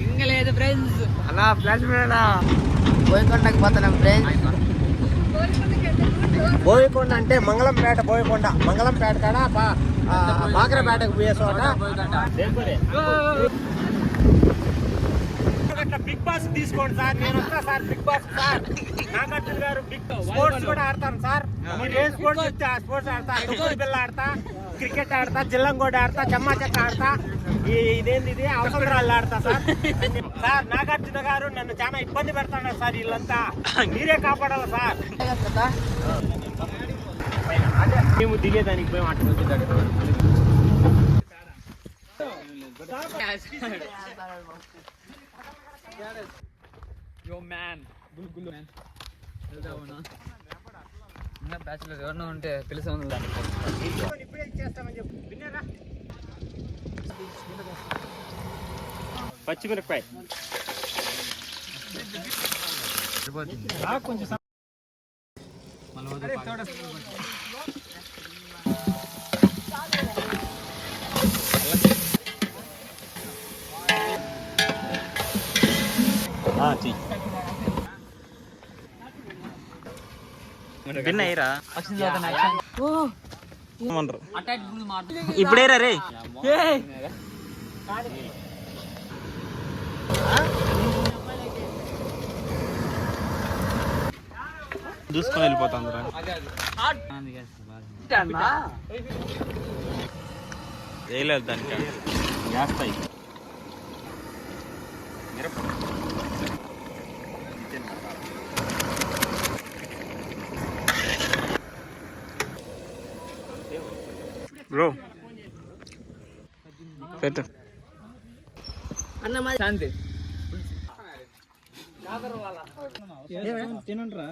ఇంగలేదు friends అలా flash మేనా బోయకొండకి పోతున్నాం friends. Boyakonda అంటే మంగళంపేట. బోయకొండ మంగళంపేట కాడ బాగ్రపేటకు పోయే చోట. బిగ్ బాస్ తీసుకోండి సార్, నేను వస్తా sir Bigg Boss sir. Nagarjuna garu big sports కూడా ఆడతాను సార్. మీరు ఏ స్పోర్ట్స్ చెప్తే ఆ స్పోర్ట్స్ ఆడతా. బిల్ల ఆడతా, క్రికెట్ ఆడతా, జిల్లంగోడి ఆడతా, చెమ్మా చెక్క ఆడతా, ఇదేంది ఇది అవసరాలు ఆడతా సార్. సార్ నాగార్జున గారు నన్ను చాలా ఇబ్బంది పెడతాడు సార్. వీళ్ళంతా మీరే కాపాడాలి సార్. మేము దిగేదానికి పోయి మాట బ్యాచులర్ ఎవరినో ఉంటే తెలిసి ఉంది. పచ్చిమిరపకాయ కొంచెం ఇప్పుడేరా రే చూసుకొని వెళ్ళిపోతాం. వేయలేదు దానికి వేస్తాయి. బ్రో పెట్టు అన్న శాంతి తినండిరా.